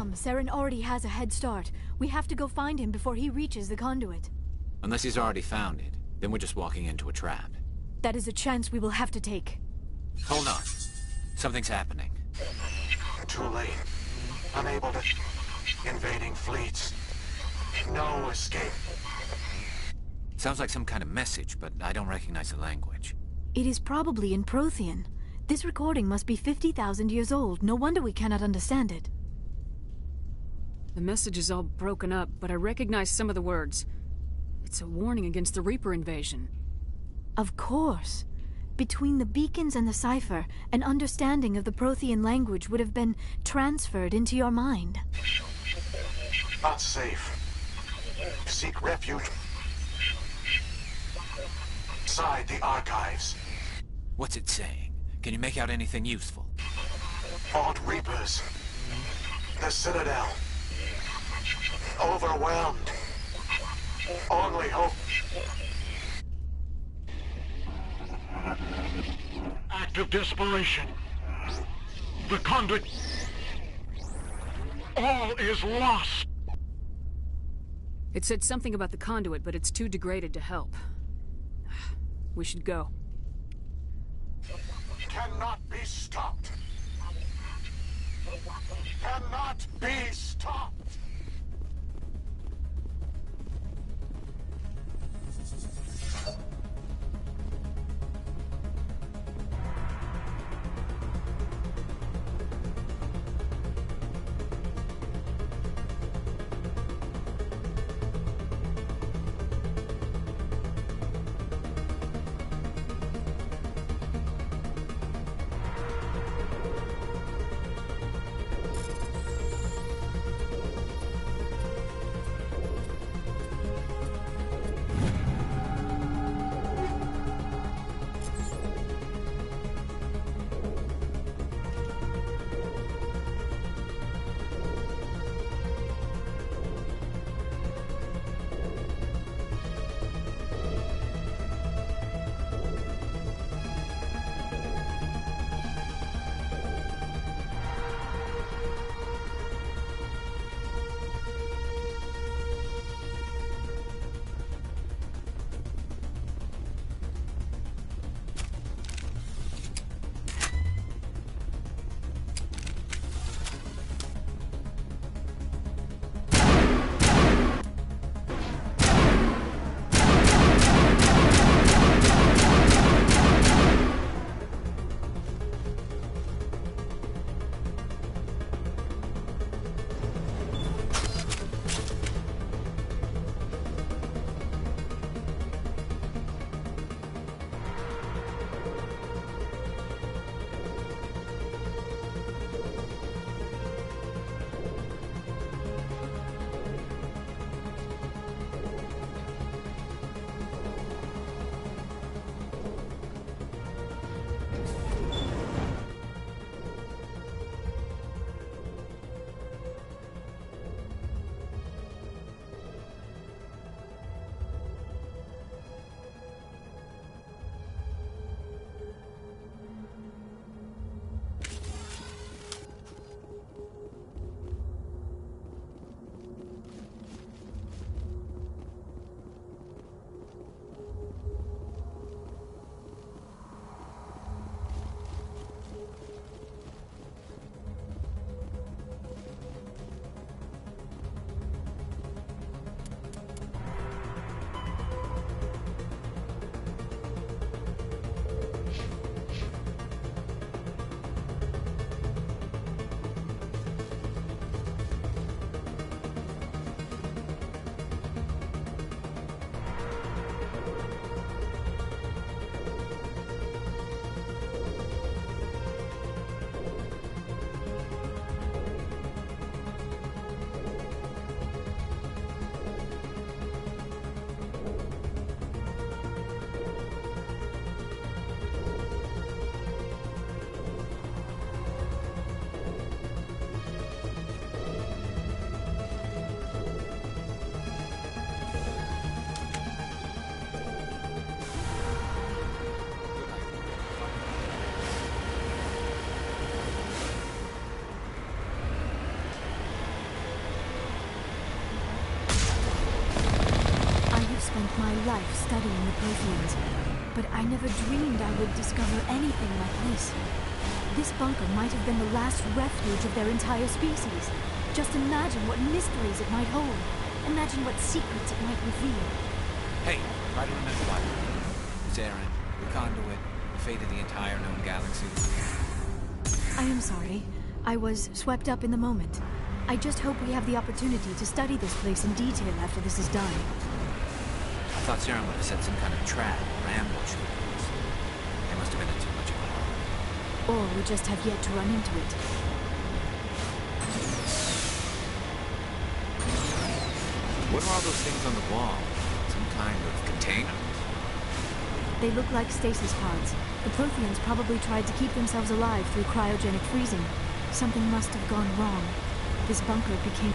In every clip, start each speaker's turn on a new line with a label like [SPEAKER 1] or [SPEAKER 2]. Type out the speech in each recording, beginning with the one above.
[SPEAKER 1] come, Saren already has a head start. We have to go find him before he reaches the conduit.
[SPEAKER 2] Unless he's already found it, then we're just walking into a trap.
[SPEAKER 1] That is a chance we will have to take.
[SPEAKER 2] Hold on. Something's happening.
[SPEAKER 3] Too late. Unable to... Invading fleets. No escape.
[SPEAKER 2] Sounds like some kind of message, but I don't recognize the language.
[SPEAKER 1] It is probably in Prothean. This recording must be 50,000 years old. No wonder we cannot understand it.
[SPEAKER 4] The message is all broken up, but I recognize some of the words. It's a warning against the Reaper invasion.
[SPEAKER 1] Of course. Between the beacons and the cipher, an understanding of the Prothean language would have been transferred into your mind.
[SPEAKER 3] Not safe. Seek refuge. Inside the archives.
[SPEAKER 2] What's it saying? Can you make out anything useful?
[SPEAKER 3] Vault Reapers. The Citadel. Overwhelmed. Only hope.
[SPEAKER 5] Act of desperation. The conduit. All is lost.
[SPEAKER 4] It said something about the conduit, but it's too degraded to help. We should go.
[SPEAKER 3] Cannot be stopped. Cannot be stopped.
[SPEAKER 1] life studying the Protheans, but I never dreamed I would discover anything like this. This bunker might have been the last refuge of their entire species. Just imagine what mysteries it might hold. Imagine what secrets it might reveal.
[SPEAKER 2] Hey, try to remember why. Saren, the conduit, the fate of the entire known galaxy.
[SPEAKER 1] I am sorry. I was swept up in the moment. I just hope we have the opportunity to study this place in detail after this is done.
[SPEAKER 2] I thought Saren would have set some kind of trap or ambush. They must have been in too much of a hurry.
[SPEAKER 1] Or we just have yet to run into it.
[SPEAKER 2] What are all those things on the wall? Some kind of container?
[SPEAKER 1] They look like stasis pods. The Protheans probably tried to keep themselves alive through cryogenic freezing. Something must have gone wrong. This bunker became...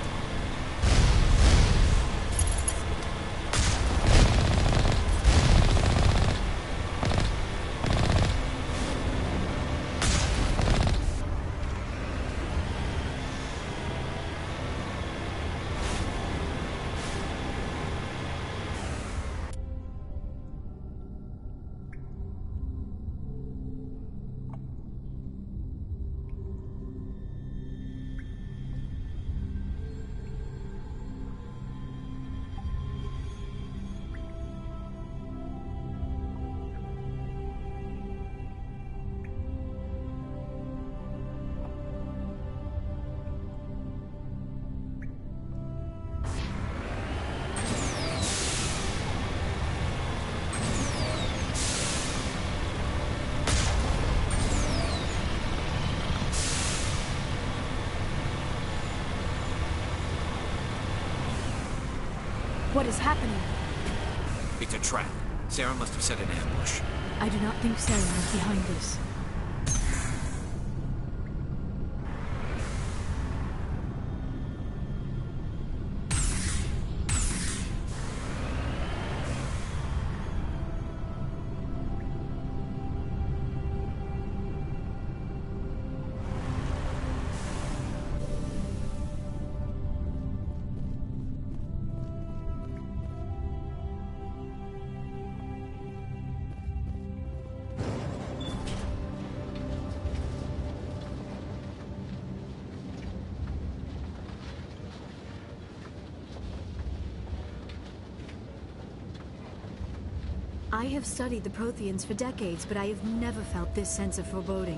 [SPEAKER 1] What is happening?
[SPEAKER 2] It's a trap. Saren must have set an ambush.
[SPEAKER 1] I do not think Saren is behind this. I have studied the Protheans for decades, but I have never felt this sense of foreboding.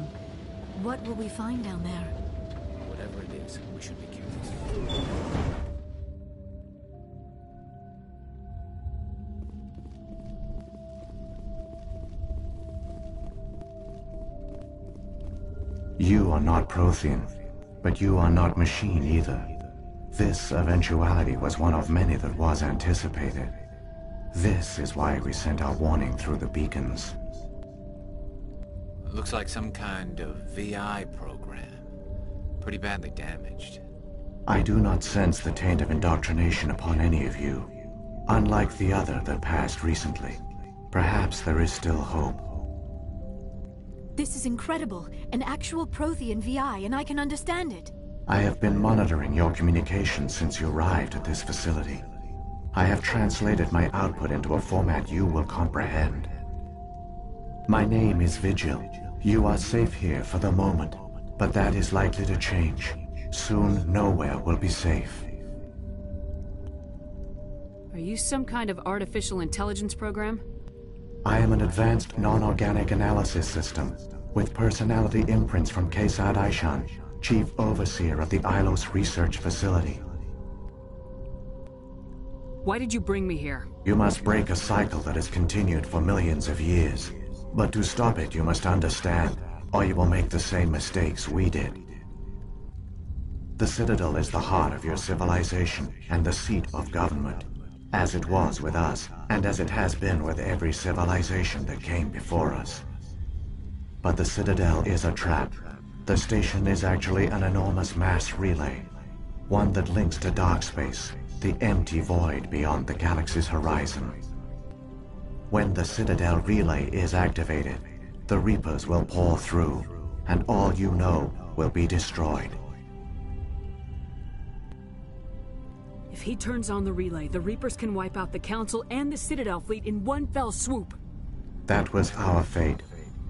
[SPEAKER 1] What will we find down there?
[SPEAKER 2] Whatever it is, we should be careful.
[SPEAKER 6] You are not Prothean, but you are not machine either. This eventuality was one of many that was anticipated. This is why we sent our warning through the beacons.
[SPEAKER 2] Looks like some kind of VI program. Pretty badly damaged.
[SPEAKER 6] I do not sense the taint of indoctrination upon any of you, unlike the other that passed recently. Perhaps there is still hope.
[SPEAKER 1] This is incredible. An actual Prothean VI, and I can understand it.
[SPEAKER 6] I have been monitoring your communications since you arrived at this facility. I have translated my output into a format you will comprehend. My name is Vigil. You are safe here for the moment, but that is likely to change. Soon, nowhere will be safe.
[SPEAKER 4] Are you some kind of artificial intelligence program?
[SPEAKER 6] I am an advanced non-organic analysis system, with personality imprints from Kesad Aishan, Chief Overseer of the Ilos Research Facility.
[SPEAKER 4] Why did you bring me here?
[SPEAKER 6] You must break a cycle that has continued for millions of years. But to stop it, you must understand, or you will make the same mistakes we did. The Citadel is the heart of your civilization and the seat of government, as it was with us, and as it has been with every civilization that came before us. But the Citadel is a trap. The station is actually an enormous mass relay, one that links to dark space, the empty void beyond the galaxy's horizon. When the Citadel relay is activated, the Reapers will pour through, and all you know will be destroyed.
[SPEAKER 4] If If he turns on the relay, the Reapers can wipe out the Council and the Citadel fleet in one fell swoop.
[SPEAKER 6] That was our fate.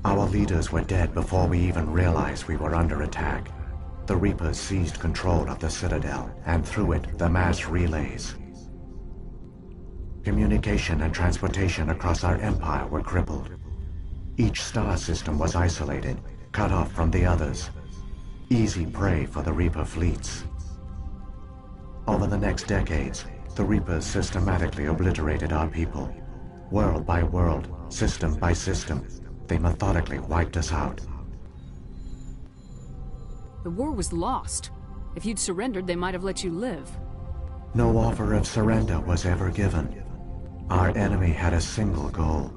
[SPEAKER 6] Our leaders were dead before we even realized we were under attack. The Reapers seized control of the Citadel, and through it, the mass relays. Communication and transportation across our empire were crippled. Each star system was isolated, cut off from the others. Easy prey for the Reaper fleets. Over the next decades, the Reapers systematically obliterated our people. World by world, system by system, they methodically wiped us out.
[SPEAKER 4] The war was lost. If you'd surrendered, they might have let you live.
[SPEAKER 6] No offer of surrender was ever given. Our enemy had a single goal: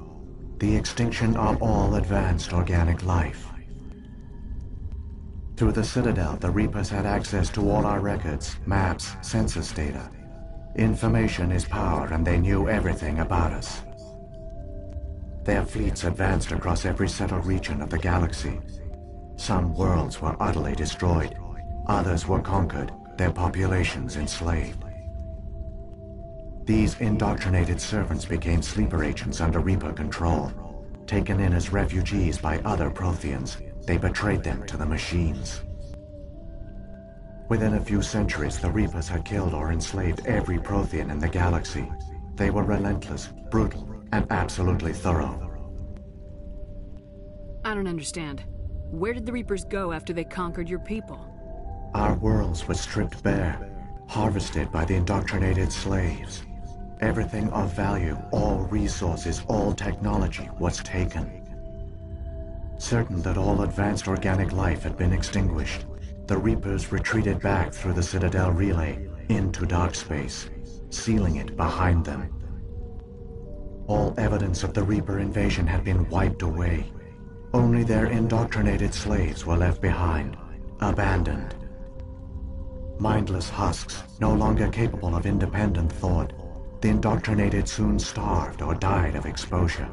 [SPEAKER 6] the extinction of all advanced organic life. Through the Citadel, the Reapers had access to all our records, maps, census data. Information is power, and they knew everything about us. Their fleets advanced across every settled region of the galaxy. Some worlds were utterly destroyed. Others were conquered, their populations enslaved. These indoctrinated servants became sleeper agents under Reaper control. Taken in as refugees by other Protheans, they betrayed them to the machines. Within a few centuries, the Reapers had killed or enslaved every Prothean in the galaxy. They were relentless, brutal, and absolutely thorough.
[SPEAKER 4] I don't understand. Where did the Reapers go after they conquered your people?
[SPEAKER 6] Our worlds were stripped bare, harvested by the indoctrinated slaves. Everything of value, all resources, all technology was taken. Certain that all advanced organic life had been extinguished, the Reapers retreated back through the Citadel relay into dark space, sealing it behind them. All evidence of the Reaper invasion had been wiped away. Only their indoctrinated slaves were left behind, abandoned. Mindless husks, no longer capable of independent thought, the indoctrinated soon starved or died of exposure.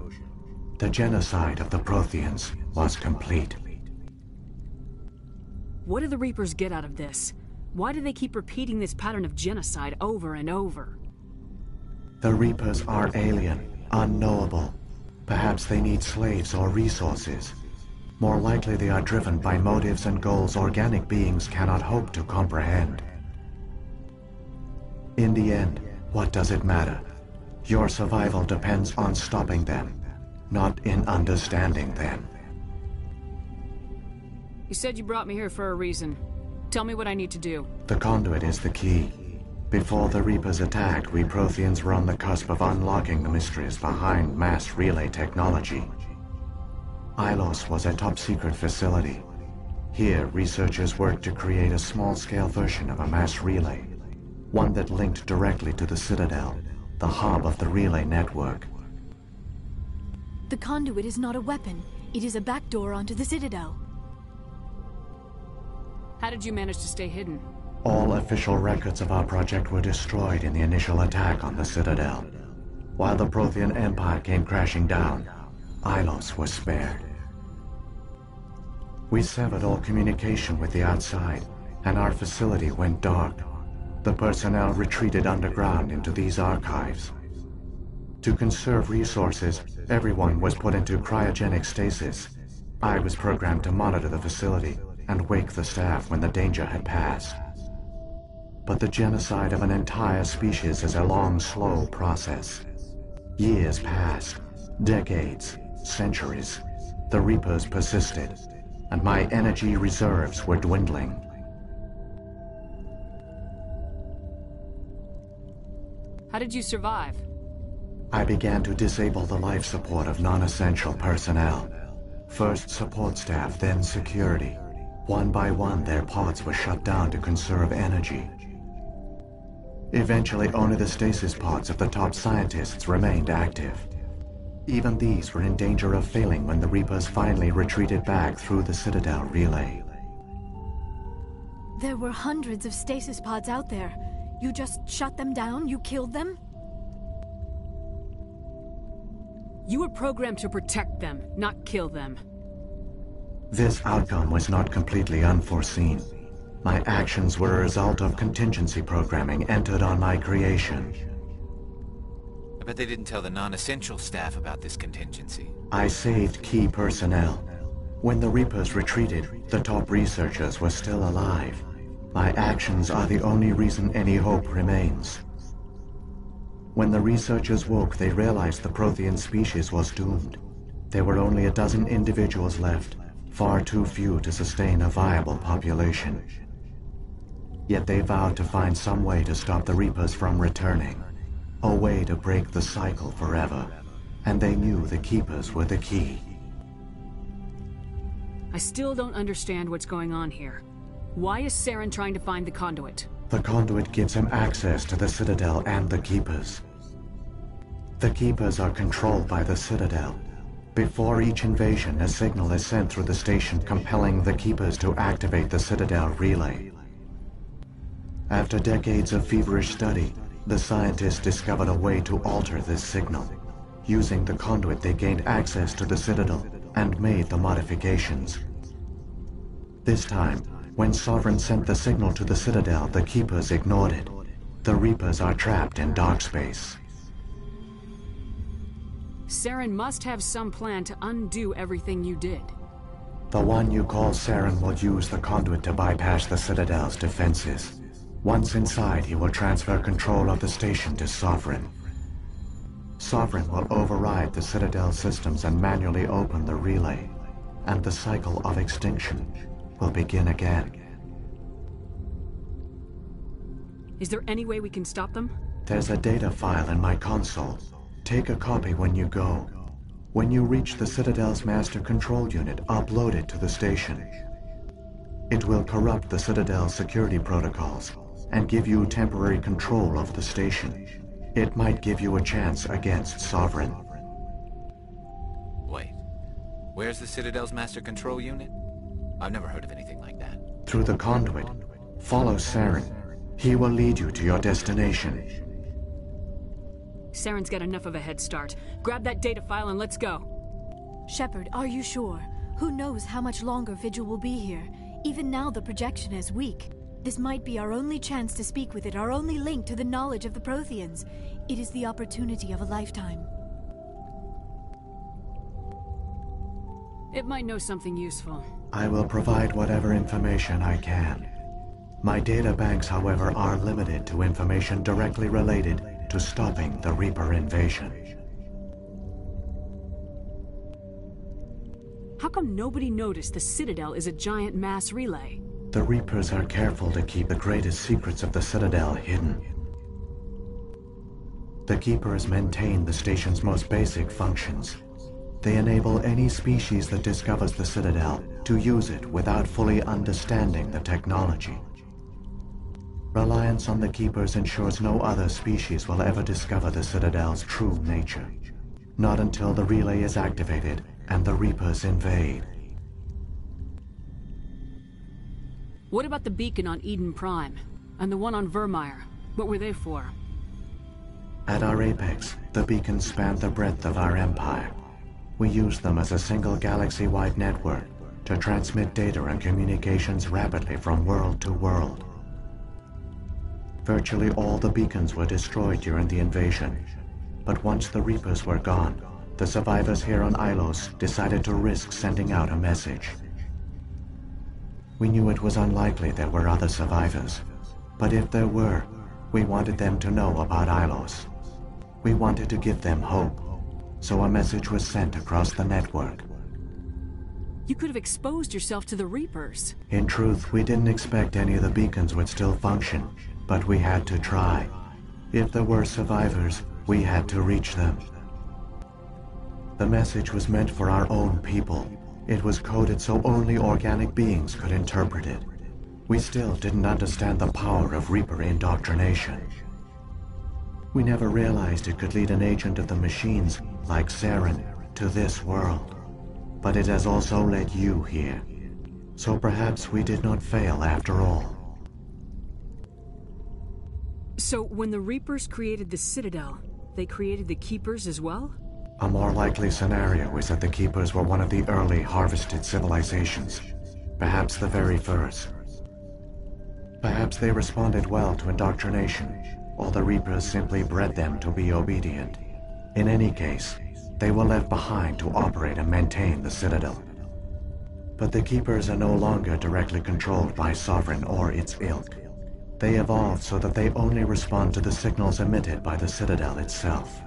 [SPEAKER 6] The genocide of the Protheans was complete.
[SPEAKER 4] What do the Reapers get out of this? Why do they keep repeating this pattern of genocide over and over?
[SPEAKER 6] The Reapers are alien, unknowable. Perhaps they need slaves or resources. More likely they are driven by motives and goals organic beings cannot hope to comprehend. In the end, what does it matter? Your survival depends on stopping them, not in understanding them.
[SPEAKER 4] You said you brought me here for a reason. Tell me what I need to do.
[SPEAKER 6] The conduit is the key. Before the Reapers attacked, we Protheans were on the cusp of unlocking the mysteries behind mass relay technology. Ilos was a top-secret facility. Here, researchers worked to create a small-scale version of a mass relay, one that linked directly to the Citadel, the hub of the relay network.
[SPEAKER 1] The conduit is not a weapon. It is a backdoor onto the Citadel.
[SPEAKER 4] How did you manage to stay hidden?
[SPEAKER 6] All official records of our project were destroyed in the initial attack on the Citadel. While the Prothean Empire came crashing down, Ilos was spared. We severed all communication with the outside, and our facility went dark. The personnel retreated underground into these archives. To conserve resources, everyone was put into cryogenic stasis. I was programmed to monitor the facility and wake the staff when the danger had passed. But the genocide of an entire species is a long, slow process. Years passed, decades, centuries. The Reapers persisted, and my energy reserves were dwindling.
[SPEAKER 4] How did you survive?
[SPEAKER 6] I began to disable the life support of non-essential personnel. First support staff, then security. One by one, their pods were shut down to conserve energy. Eventually, only the stasis pods of the top scientists remained active. Even these were in danger of failing when the Reapers finally retreated back through the Citadel relay.
[SPEAKER 1] There were hundreds of stasis pods out there. You just shut them down? You killed them?
[SPEAKER 4] You were programmed to protect them, not kill them.
[SPEAKER 6] This outcome was not completely unforeseen. My actions were a result of contingency programming entered on my creation.
[SPEAKER 2] I bet they didn't tell the non-essential staff about this contingency.
[SPEAKER 6] I saved key personnel. When the Reapers retreated, the top researchers were still alive. My actions are the only reason any hope remains. When the researchers woke, they realized the Prothean species was doomed. There were only a dozen individuals left, far too few to sustain a viable population. Yet they vowed to find some way to stop the Reapers from returning. A way to break the cycle forever. And they knew the Keepers were the key.
[SPEAKER 4] I still don't understand what's going on here. Why is Saren trying to find the conduit?
[SPEAKER 6] The conduit gives him access to the Citadel and the Keepers. The Keepers are controlled by the Citadel. Before each invasion, a signal is sent through the station compelling the Keepers to activate the Citadel relay. After decades of feverish study, the scientists discovered a way to alter this signal. Using the conduit, they gained access to the Citadel and made the modifications. This time, when Sovereign sent the signal to the Citadel, the Keepers ignored it. The Reapers are trapped in dark space.
[SPEAKER 4] Saren must have some plan to undo everything you did.
[SPEAKER 6] The one you call Saren will use the conduit to bypass the Citadel's defenses. Once inside, he will transfer control of the station to Sovereign. Sovereign will override the Citadel systems and manually open the relay, and the cycle of extinction will begin again.
[SPEAKER 4] Is there any way we can stop them?
[SPEAKER 6] There's a data file in my console. Take a copy when you go. When you reach the Citadel's master control unit, upload it to the station. It will corrupt the Citadel's security protocols and give you temporary control of the station. It might give you a chance against Sovereign.
[SPEAKER 2] Wait. Where's the Citadel's master control unit? I've never heard of anything like that.
[SPEAKER 6] Through the conduit, follow Saren. He will lead you to your destination.
[SPEAKER 4] Saren's got enough of a head start. Grab that data file and let's go.
[SPEAKER 1] Shepard, are you sure? Who knows how much longer Vigil will be here? Even now the projection is weak. This might be our only chance to speak with it, our only link to the knowledge of the Protheans. It is the opportunity of a lifetime.
[SPEAKER 4] It might know something useful.
[SPEAKER 6] I will provide whatever information I can. My data banks, however, are limited to information directly related to stopping the Reaper invasion.
[SPEAKER 4] How come nobody noticed the Citadel is a giant mass relay?
[SPEAKER 6] The Reapers are careful to keep the greatest secrets of the Citadel hidden. The Keepers maintain the station's most basic functions. They enable any species that discovers the Citadel to use it without fully understanding the technology. Reliance on the Keepers ensures no other species will ever discover the Citadel's true nature. Not until the relay is activated and the Reapers invade.
[SPEAKER 4] What about the beacon on Eden Prime? And the one on Vermeer? What were they for?
[SPEAKER 6] At our apex, the beacons span the breadth of our empire. We use them as a single galaxy-wide network to transmit data and communications rapidly from world to world. Virtually all the beacons were destroyed during the invasion, but once the Reapers were gone, the survivors here on Ilos decided to risk sending out a message. We knew it was unlikely there were other survivors, but if there were, we wanted them to know about Ilos. We wanted to give them hope, so a message was sent across the network.
[SPEAKER 4] You could have exposed yourself to the Reapers.
[SPEAKER 6] In truth, we didn't expect any of the beacons would still function, but we had to try. If there were survivors, we had to reach them. The message was meant for our own people. It was coded so only organic beings could interpret it. We still didn't understand the power of Reaper indoctrination. We never realized it could lead an agent of the machines, like Saren, to this world. But it has also led you here. So perhaps we did not fail after all.
[SPEAKER 4] So when the Reapers created the Citadel, they created the Keepers as well?
[SPEAKER 6] A more likely scenario is that the Keepers were one of the early harvested civilizations. Perhaps the very first. Perhaps they responded well to indoctrination, or the Reapers simply bred them to be obedient. In any case, they were left behind to operate and maintain the Citadel. But the Keepers are no longer directly controlled by Sovereign or its ilk. They evolved so that they only respond to the signals emitted by the Citadel itself.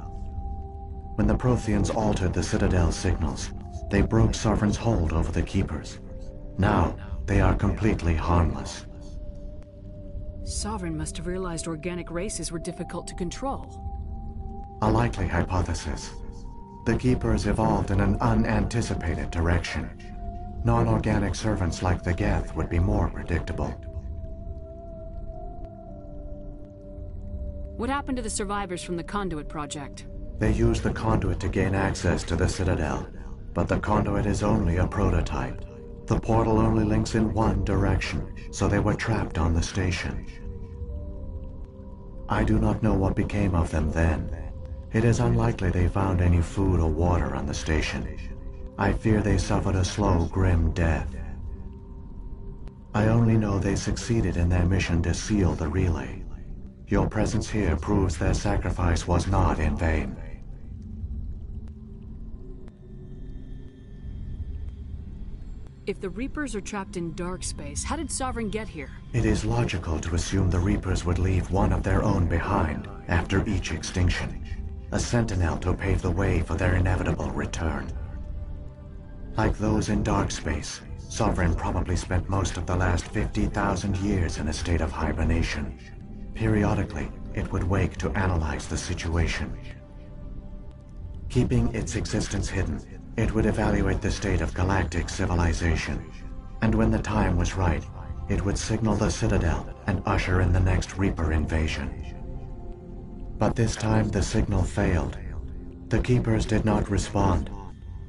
[SPEAKER 6] When the Protheans altered the Citadel's signals, they broke Sovereign's hold over the Keepers. Now, they are completely harmless.
[SPEAKER 4] Sovereign must have realized organic races were difficult to control.
[SPEAKER 6] A likely hypothesis. The Keepers evolved in an unanticipated direction. Non-organic servants like the Geth would be more predictable.
[SPEAKER 4] What happened to the survivors from the Conduit project?
[SPEAKER 6] They used the Conduit to gain access to the Citadel, but the Conduit is only a prototype. The portal only links in one direction, so they were trapped on the station. I do not know what became of them then. It is unlikely they found any food or water on the station. I fear they suffered a slow, grim death. I only know they succeeded in their mission to seal the relay. Your presence here proves their sacrifice was not in vain.
[SPEAKER 4] If the Reapers are trapped in dark space, how did Sovereign get here?
[SPEAKER 6] It is logical to assume the Reapers would leave one of their own behind after each extinction. A sentinel to pave the way for their inevitable return. Like those in dark space, Sovereign probably spent most of the last 50,000 years in a state of hibernation. Periodically, it would wake to analyze the situation. Keeping its existence hidden, it would evaluate the state of galactic civilization. And when the time was right, it would signal the Citadel and usher in the next Reaper invasion. But this time the signal failed. The Keepers did not respond.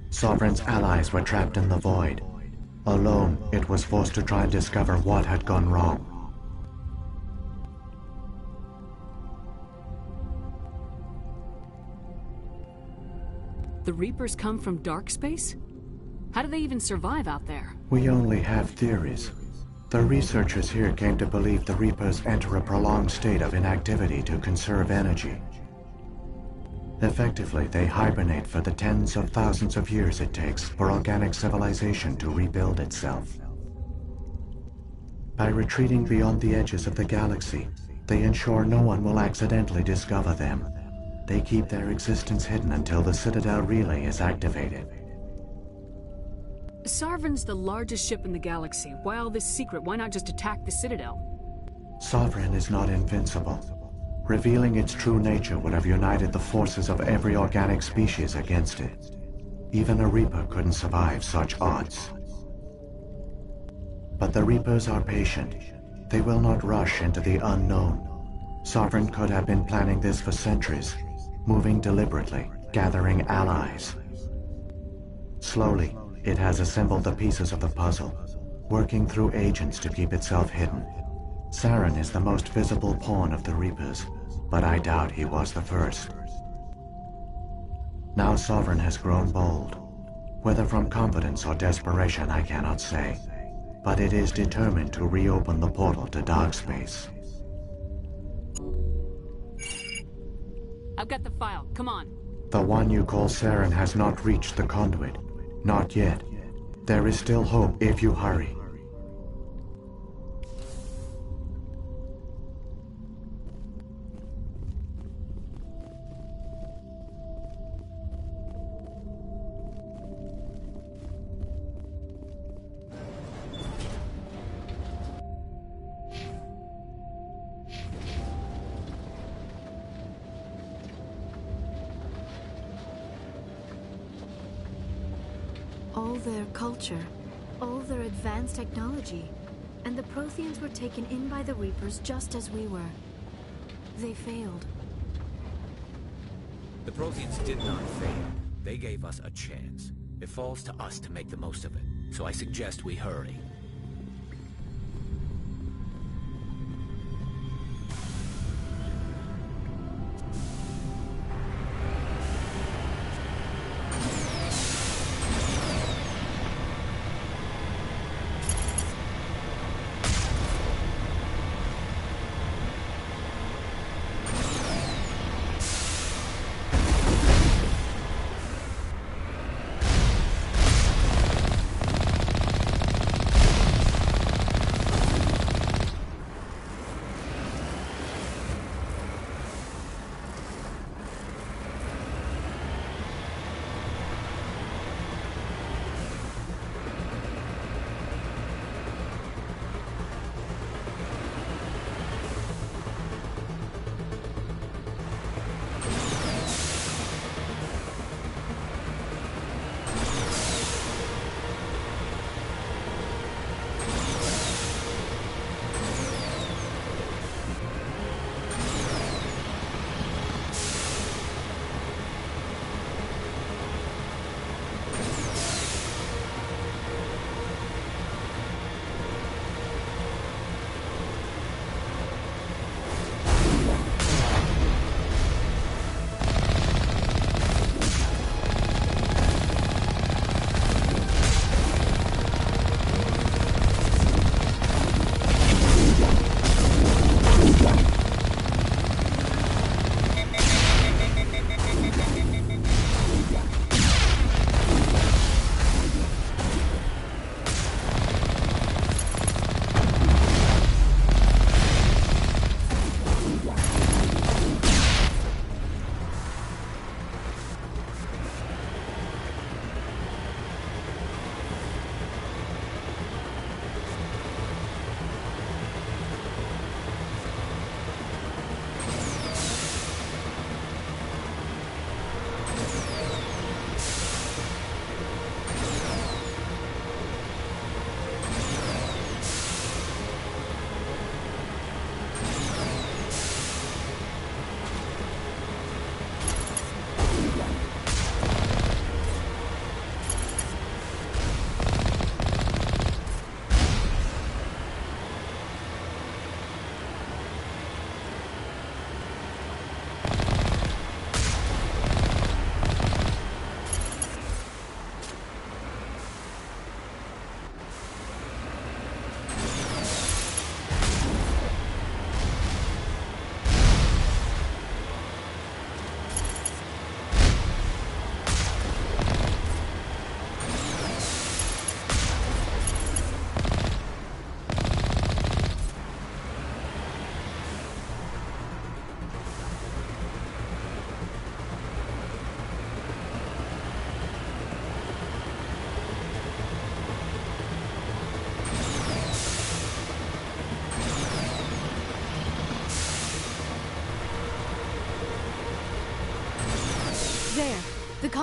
[SPEAKER 6] Sovereign's allies were trapped in the void. Alone, it was forced to try and discover what had gone wrong.
[SPEAKER 4] The Reapers come from dark space? How do they even survive out there?
[SPEAKER 6] We only have theories. The researchers here came to believe the Reapers enter a prolonged state of inactivity to conserve energy. Effectively, they hibernate for the tens of thousands of years it takes for organic civilization to rebuild itself. By retreating beyond the edges of the galaxy, they ensure no one will accidentally discover them. They keep their existence hidden until the Citadel relay is activated.
[SPEAKER 4] Sovereign's the largest ship in the galaxy. Why all this secret? Why not just attack the Citadel?
[SPEAKER 6] Sovereign is not invincible. Revealing its true nature would have united the forces of every organic species against it. Even a Reaper couldn't survive such odds. But the Reapers are patient. They will not rush into the unknown. Sovereign could have been planning this for centuries, moving deliberately, gathering allies. Slowly, it has assembled the pieces of the puzzle, working through agents to keep itself hidden. Saren is the most visible pawn of the Reapers, but I doubt he was the first. Now Sovereign has grown bold. Whether from confidence or desperation, I cannot say. But it is determined to reopen the portal to dark space.
[SPEAKER 4] I've got the file. Come on.
[SPEAKER 6] The one you call Saren has not reached the conduit. Not yet. There is still hope if you hurry.
[SPEAKER 1] All their culture, all their advanced technology, and the Protheans were taken in by the Reapers just as we were. They failed.
[SPEAKER 2] The Protheans did not fail. They gave us a chance. It falls to us to make the most of it. So I suggest we hurry.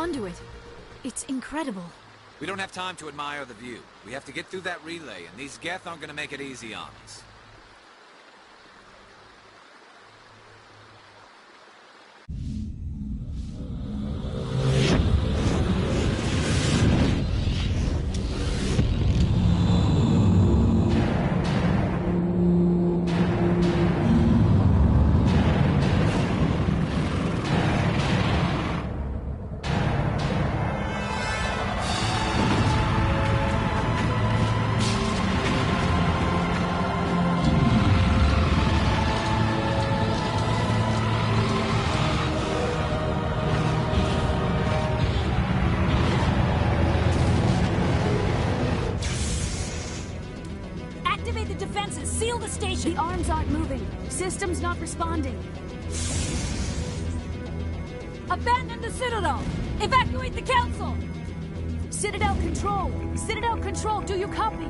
[SPEAKER 1] conduit. It's incredible.
[SPEAKER 2] We don't have time to admire the view. We have to get through that relay, and these Geth aren't gonna make it easy on us.
[SPEAKER 1] Activate the defenses! Seal the station! The arms aren't moving. System's not responding. Abandon the Citadel! Evacuate the Council! Citadel Control! Citadel Control, do you copy?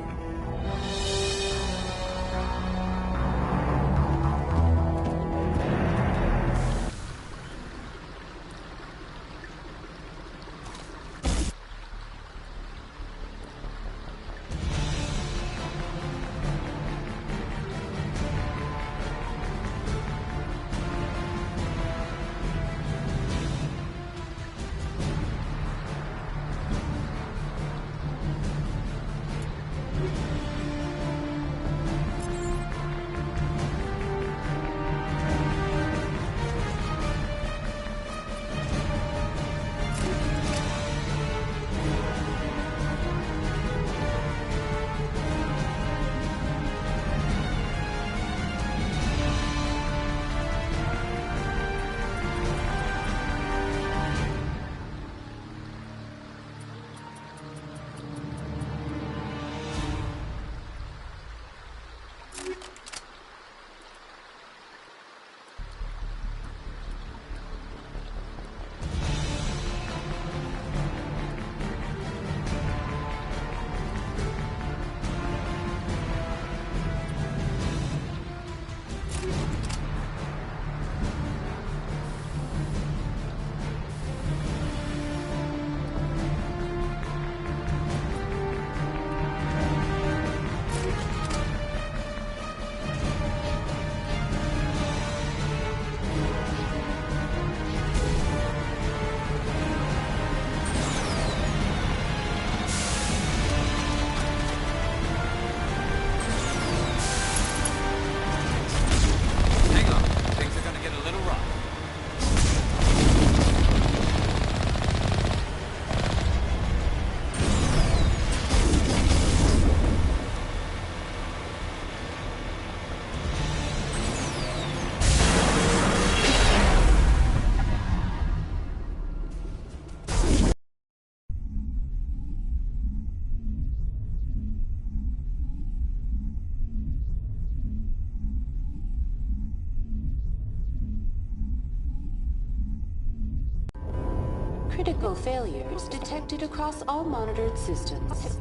[SPEAKER 7] Critical failures detected across all monitored systems.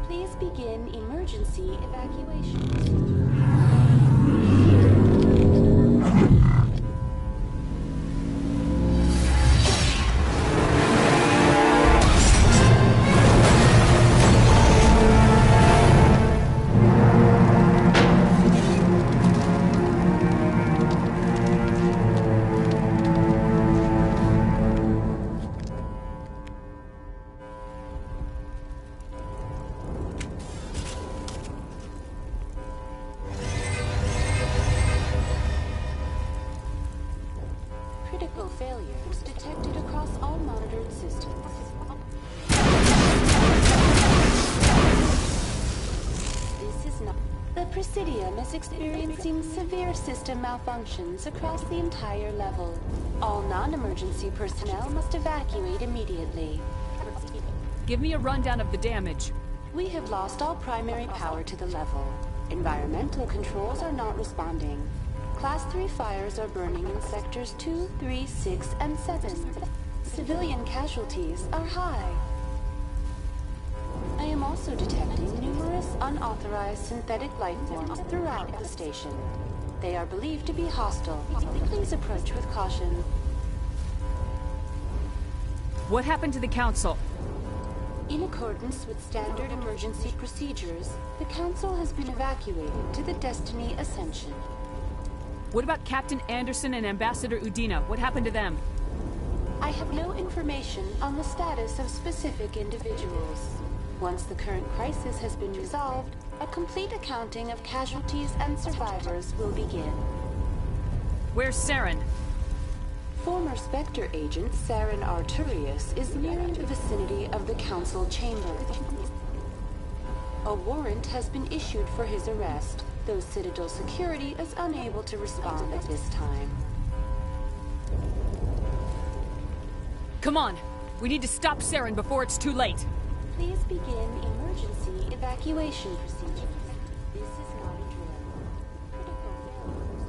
[SPEAKER 7] Please begin emergency evacuation. Critical failures detected across all monitored systems. This is not... The Presidium is experiencing severe system malfunctions across the entire level. All non-emergency personnel must evacuate immediately.
[SPEAKER 4] Give me a rundown of the damage.
[SPEAKER 7] We have lost all primary power to the level. Environmental controls are not responding. Class 3 fires are burning in sectors 2, 3, 6, and 7. Civilian casualties are high. I am also detecting numerous unauthorized synthetic life forms throughout the station. They are believed to be hostile. Please approach with caution.
[SPEAKER 4] What happened to the Council?
[SPEAKER 7] In accordance with standard emergency procedures, the Council has been evacuated to the Destiny Ascension.
[SPEAKER 4] What about Captain Anderson and Ambassador Udina? What happened to them?
[SPEAKER 7] I have no information on the status of specific individuals. Once the current crisis has been resolved, a complete accounting of casualties and survivors will begin.
[SPEAKER 4] Where's Saren?
[SPEAKER 7] Former Spectre agent Saren Arturius is nearing the vicinity of the Council chamber. A warrant has been issued for his arrest, though Citadel security is unable to respond at this time.
[SPEAKER 4] Come on! We need to stop Saren before it's too late!
[SPEAKER 7] Please begin emergency evacuation procedures. This is not a drill. Critical failures.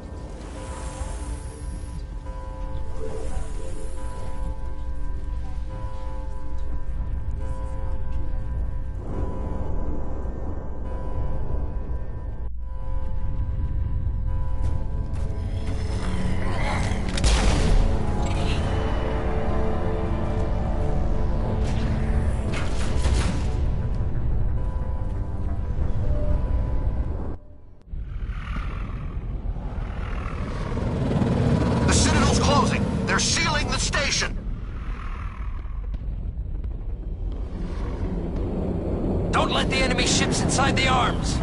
[SPEAKER 3] The Citadel's closing. They're sealing the station.
[SPEAKER 2] Don't let the enemy ships inside the arms!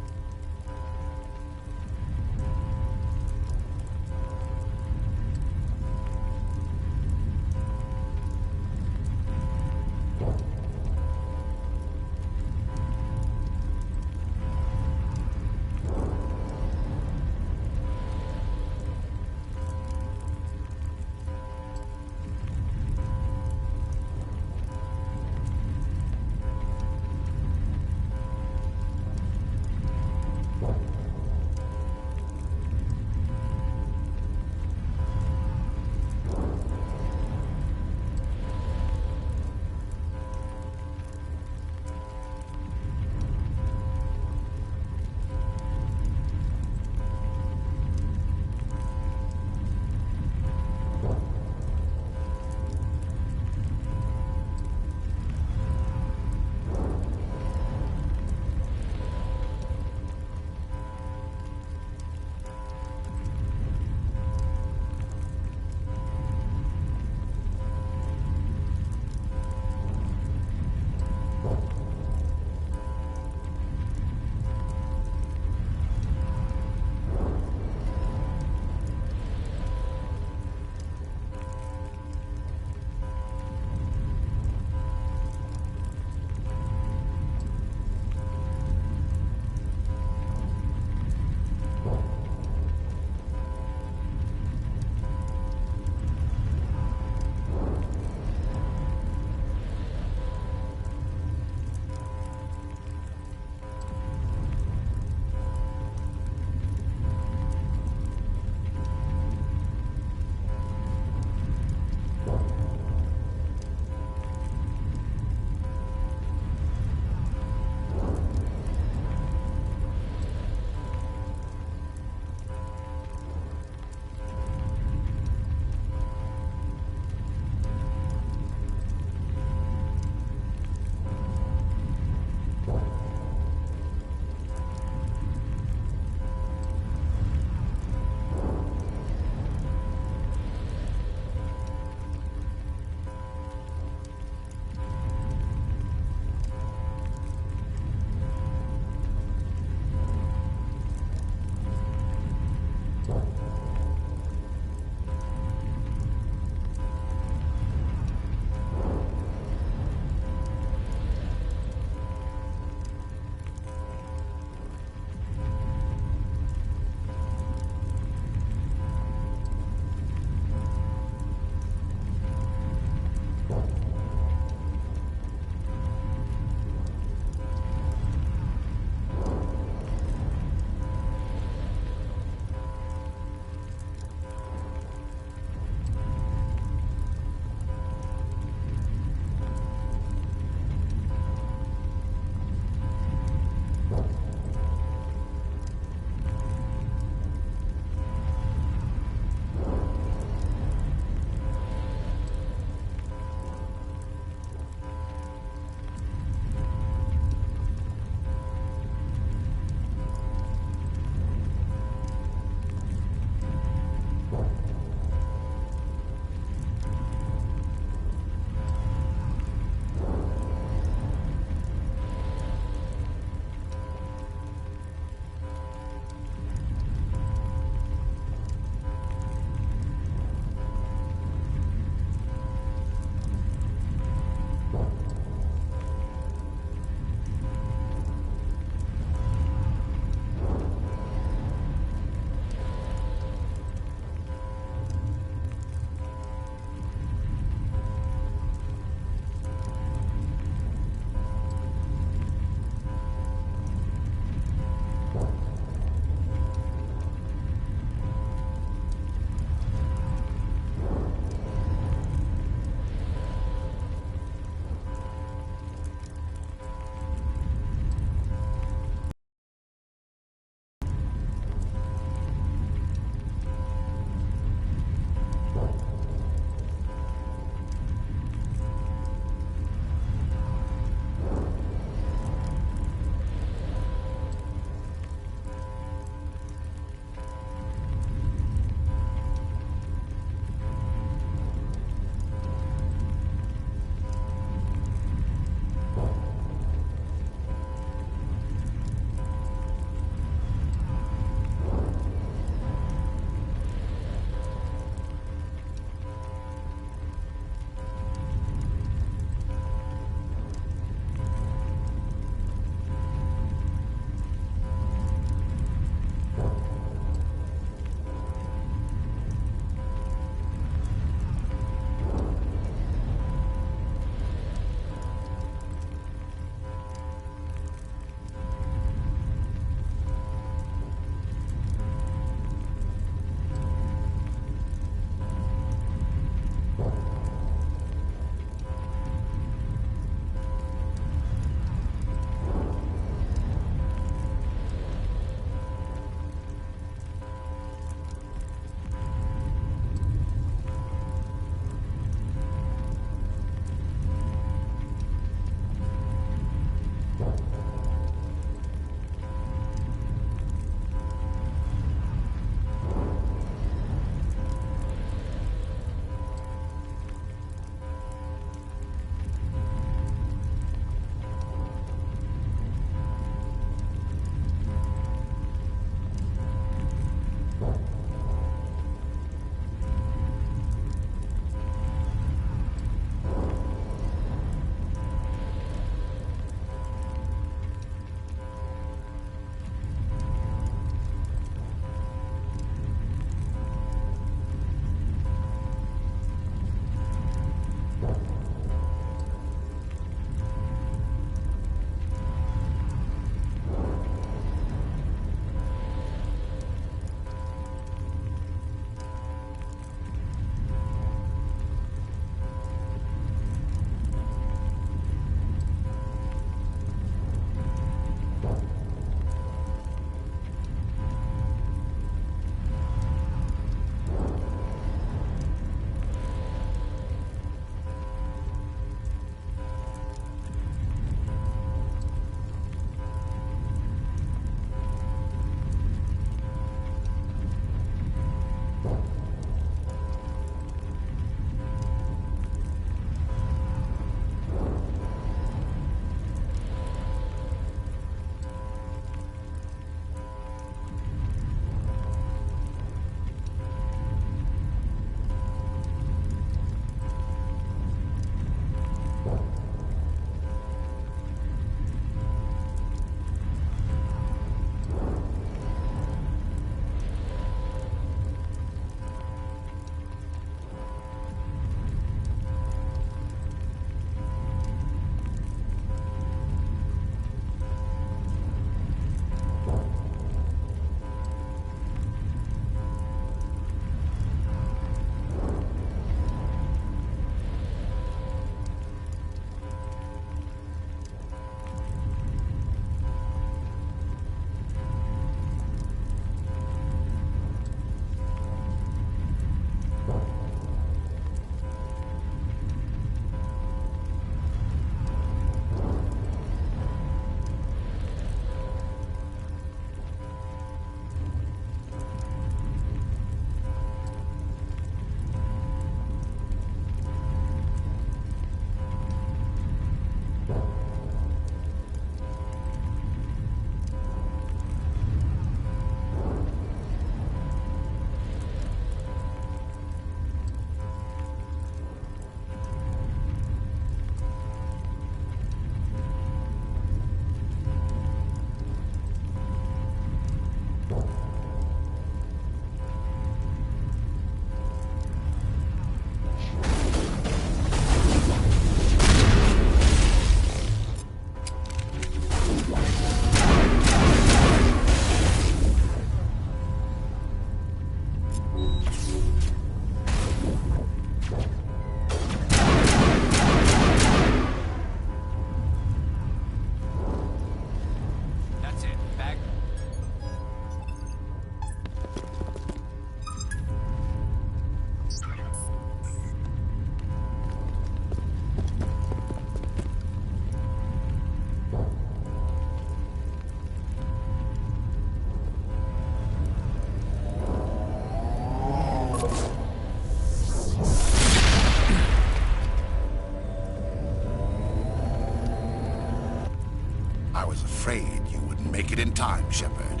[SPEAKER 3] was afraid you wouldn't make it in time, Shepard.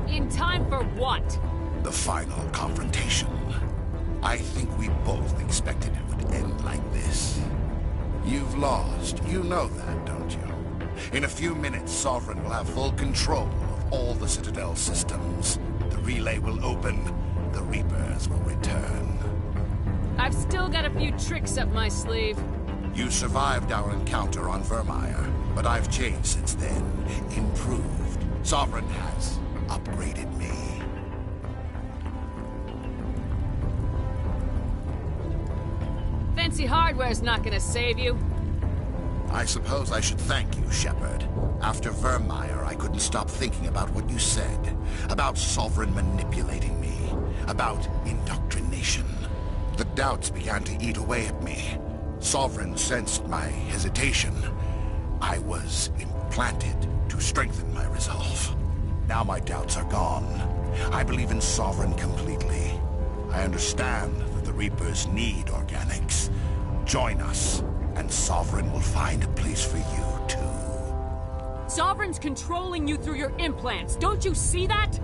[SPEAKER 4] In time for what?
[SPEAKER 3] The final confrontation. I think we both expected it would end like this. You've lost. You know that, don't you? In a few minutes, Sovereign will have full control of all the Citadel systems. The relay will open. The Reapers will return.
[SPEAKER 4] I've still got a few tricks up my sleeve.
[SPEAKER 3] You survived our encounter on Vermeer, but I've changed since then. Improved. Sovereign has upgraded me.
[SPEAKER 4] Fancy hardware's not gonna save you.
[SPEAKER 3] I suppose I should thank you, Shepard. After Vermeer, I couldn't stop thinking about what you said. About Sovereign manipulating me. About indoctrination. The doubts began to eat away at me. Sovereign sensed my hesitation. I was implanted to strengthen my resolve. Now my doubts are gone. I believe in Sovereign completely. I understand that the Reapers need organics. Join us, and Sovereign will find a place for you, too.
[SPEAKER 4] Sovereign's controlling you through your implants. Don't you see that?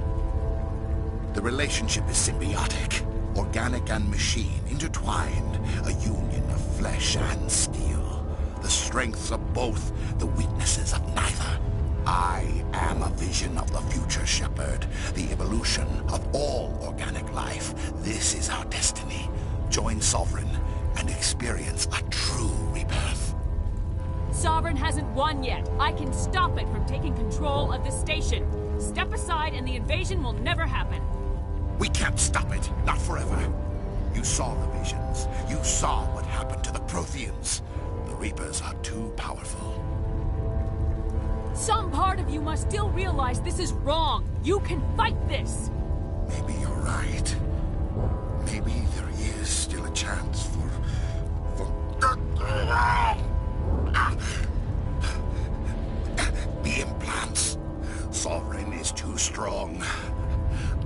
[SPEAKER 3] The relationship is symbiotic. Organic and machine intertwined. A union of flesh and steel. The strengths of both, the weaknesses of neither. I am a vision of the future, Shepard. The evolution of all organic life. This is our destiny. Join Sovereign and experience a true rebirth.
[SPEAKER 4] Sovereign hasn't won yet. I can stop it from taking control of the station. Step aside and the invasion will never happen.
[SPEAKER 3] We can't stop it. Not forever. You saw the visions. You saw what happened to the Protheans. The Reapers are too powerful.
[SPEAKER 4] Some part of you must still realize this is wrong. You can fight this.
[SPEAKER 3] Maybe you're right. Maybe there is still a chance for... The implants. Sovereign is too strong.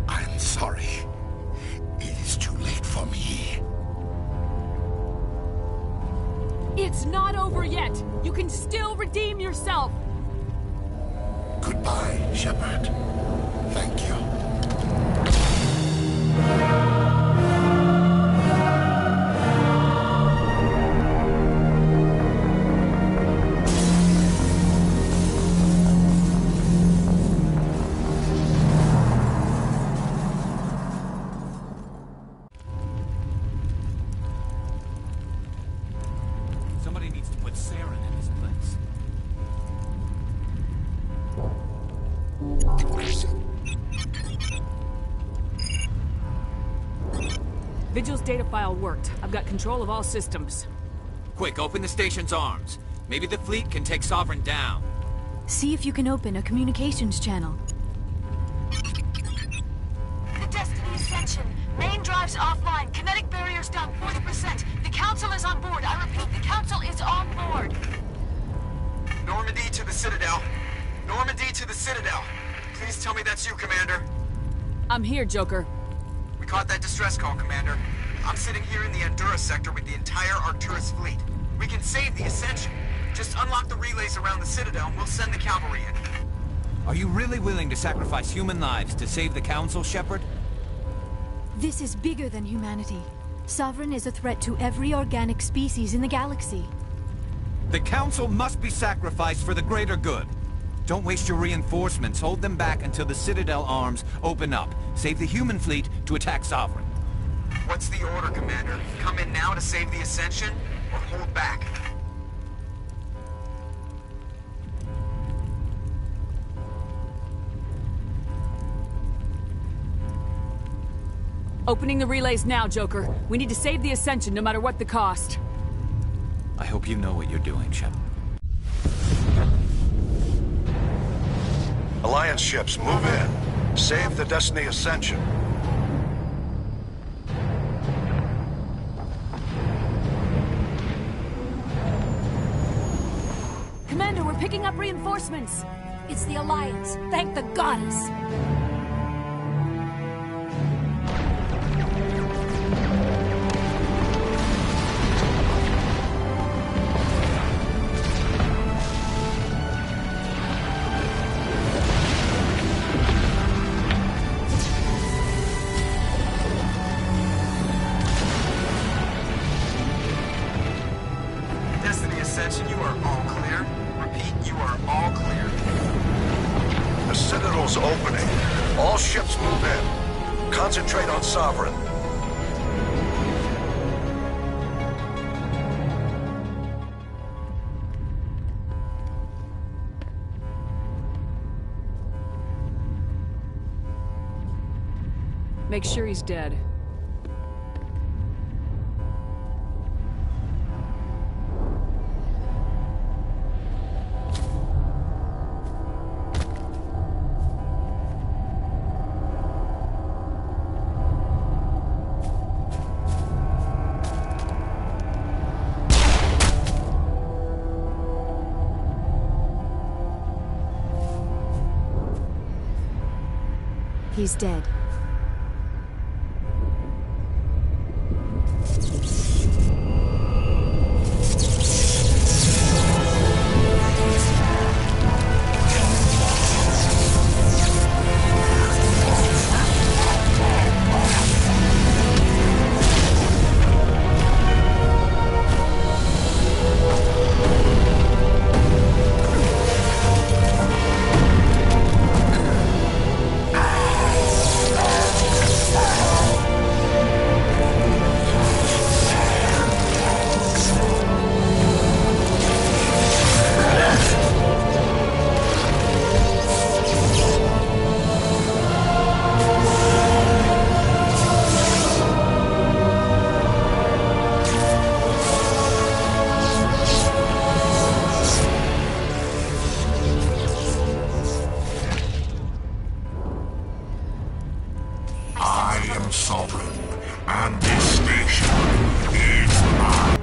[SPEAKER 3] I'm sorry. It is too late for me.
[SPEAKER 4] It's not over yet. You can still redeem yourself.
[SPEAKER 3] Goodbye, Shepard. Thank you.
[SPEAKER 2] Somebody needs to put Saren in his place.
[SPEAKER 4] Vigil's data file worked. I've got control of all systems.
[SPEAKER 2] Quick, open the station's arms. Maybe the fleet can take Sovereign down.
[SPEAKER 1] See if you can open a communications channel.
[SPEAKER 8] The Destiny Ascension. Main drives offline. Kinetic barriers down 40%. The Council is on board. I repeat, the Council is on board.
[SPEAKER 9] Normandy to the Citadel. Normandy to the Citadel. Please tell me that's you, Commander.
[SPEAKER 4] I'm here, Joker.
[SPEAKER 9] We caught that distress call, Commander. I'm sitting here in the Andura sector with the entire Arcturus fleet. We can save the Ascension. Just unlock the relays around the Citadel and we'll send the cavalry in.
[SPEAKER 2] Are you really willing to sacrifice human lives to save the Council, Shepard?
[SPEAKER 1] This is bigger than humanity. Sovereign is a threat to every organic species in the galaxy.
[SPEAKER 2] The Council must be sacrificed for the greater good. Don't waste your reinforcements. Hold them back until the Citadel arms open up. Save the human fleet to attack Sovereign.
[SPEAKER 9] What's the order, Commander? Come in now to save the Ascension, or hold back?
[SPEAKER 4] Opening the relays now, Joker. We need to save the Ascension no matter what the cost.
[SPEAKER 2] I hope you know what you're doing, Shepard.
[SPEAKER 10] Alliance ships, move in. Save the Destiny Ascension.
[SPEAKER 1] Commander, we're picking up reinforcements. It's the Alliance. Thank the goddess.
[SPEAKER 9] Ascension, you are all clear. Repeat, you are all clear.
[SPEAKER 10] The Citadel's opening. All ships move in. Concentrate on Sovereign.
[SPEAKER 4] Make sure he's dead.
[SPEAKER 1] He's dead.
[SPEAKER 3] Sovereign, and this station is mine.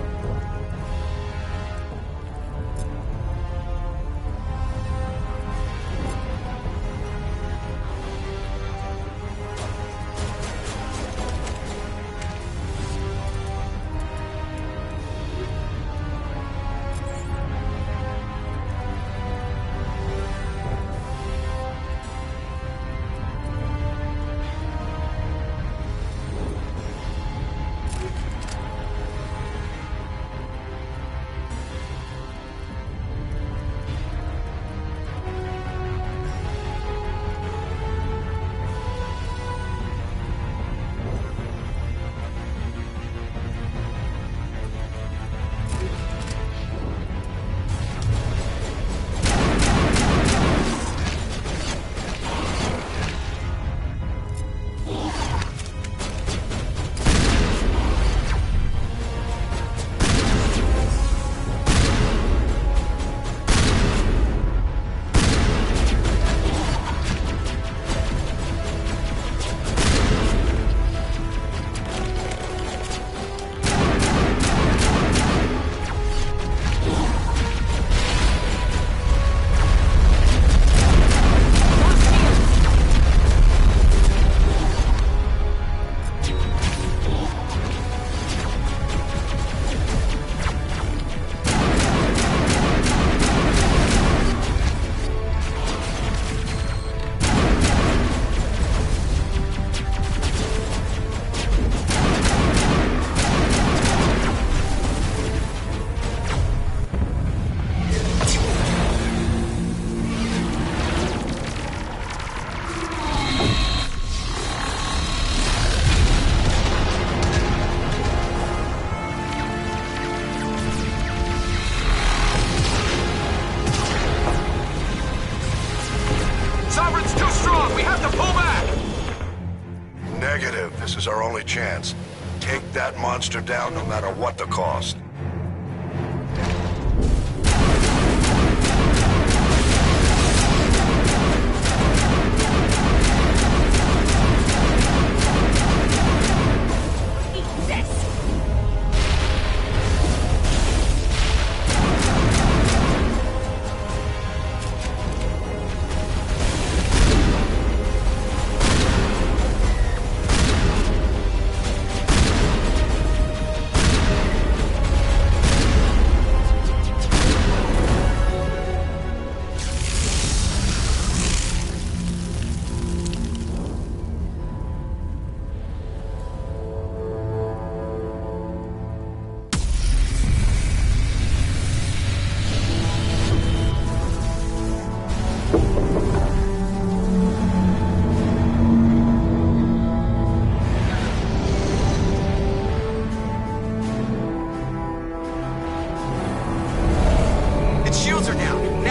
[SPEAKER 10] Negative. This is our only chance. Take that monster down no matter what the cost.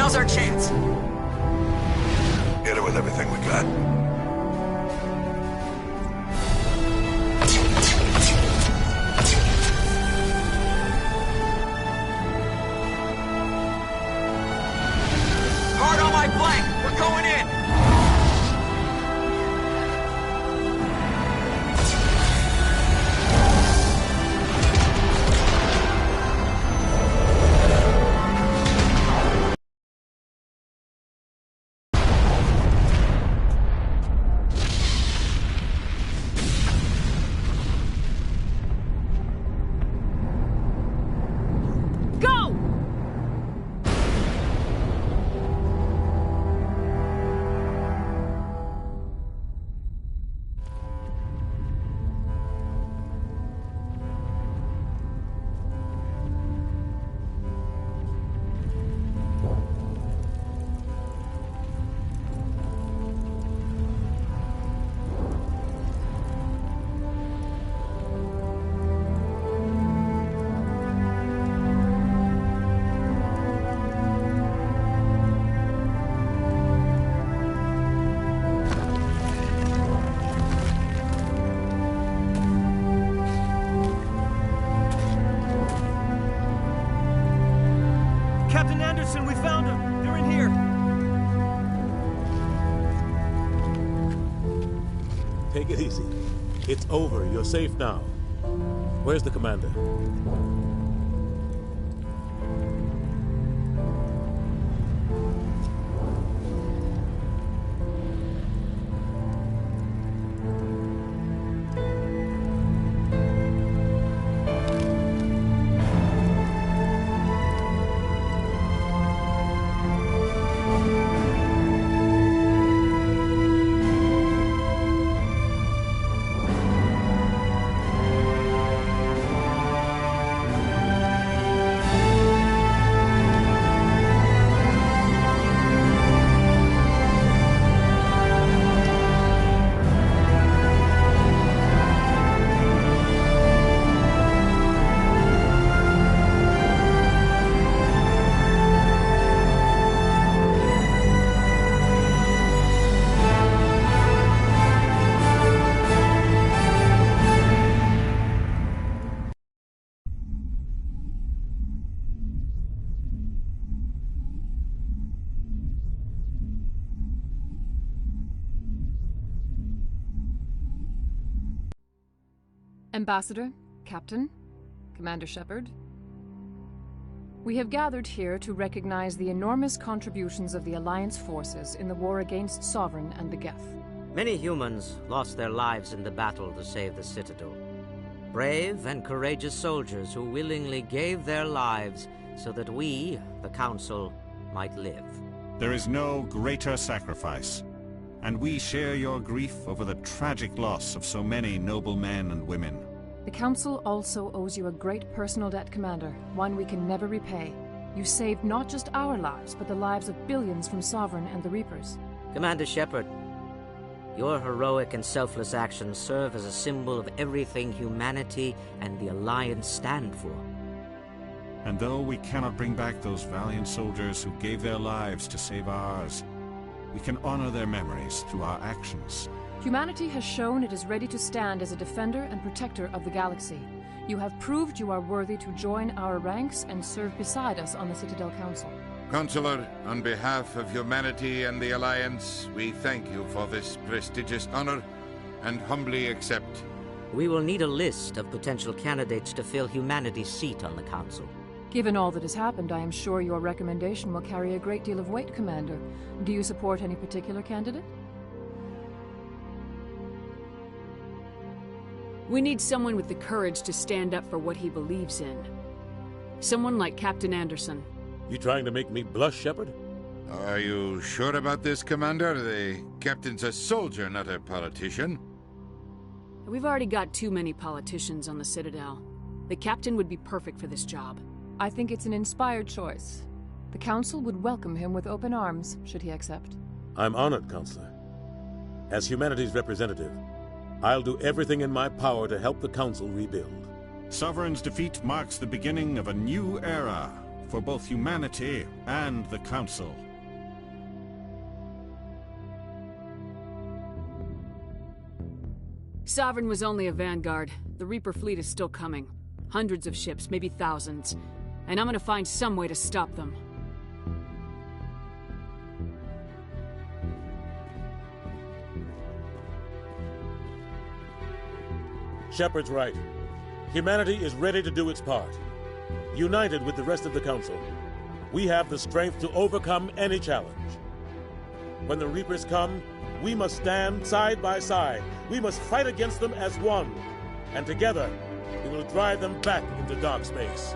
[SPEAKER 9] Now's our chance.
[SPEAKER 10] Hit it with everything we got.
[SPEAKER 9] Hard on my flank. We're going in.
[SPEAKER 11] Captain Anderson, we found them! They're in here!
[SPEAKER 12] Take it easy. It's over. You're safe now. Where's the commander?
[SPEAKER 13] Ambassador, Captain, Commander Shepard, we have gathered here to recognize the enormous contributions of the Alliance forces in the war against Sovereign and the Geth.
[SPEAKER 14] Many humans lost their lives in the battle to save the Citadel. Brave and courageous soldiers who willingly gave their lives so that we, the Council, might live.
[SPEAKER 15] There is no greater sacrifice, and we share your grief over the tragic loss of so many noble men and women.
[SPEAKER 13] The Council also owes you a great personal debt, Commander, one we can never repay. You saved not just our lives, but the lives of billions from Sovereign and the Reapers.
[SPEAKER 14] Commander Shepard, your heroic and selfless actions serve as a symbol of everything humanity and the Alliance stand for.
[SPEAKER 15] And though we cannot bring back those valiant soldiers who gave their lives to save ours, we can honor their memories through our actions.
[SPEAKER 13] Humanity has shown it is ready to stand as a defender and protector of the galaxy. You have proved you are worthy to join our ranks and serve beside us on the Citadel Council.
[SPEAKER 16] Consular, on behalf of humanity and the Alliance, we thank you for this prestigious honor and humbly accept.
[SPEAKER 14] We will need a list of potential candidates to fill humanity's seat on the Council.
[SPEAKER 13] Given all that has happened, I am sure your recommendation will carry a great deal of weight, Commander. Do you support any particular candidate?
[SPEAKER 4] We need someone with the courage to stand up for what he believes in. Someone like Captain Anderson.
[SPEAKER 12] You trying to make me blush, Shepard?
[SPEAKER 16] Are you sure about this, Commander? The captain's a soldier, not a politician.
[SPEAKER 4] We've already got too many politicians on the Citadel. The captain would be perfect for this job.
[SPEAKER 13] I think it's an inspired choice. The Council would welcome him with open arms, should he accept.
[SPEAKER 12] I'm honored, Counselor. As humanity's representative, I'll do everything in my power to help the Council rebuild.
[SPEAKER 15] Sovereign's defeat marks the beginning of a new era for both humanity and the Council.
[SPEAKER 4] Sovereign was only a vanguard. The Reaper fleet is still coming. Hundreds of ships, maybe thousands. And I'm gonna find some way to stop them.
[SPEAKER 12] Shepard's right. Humanity is ready to do its part. United with the rest of the Council, we have the strength to overcome any challenge. When the Reapers come, we must stand side by side. We must fight against them as one. And together, we will drive them back into dark space.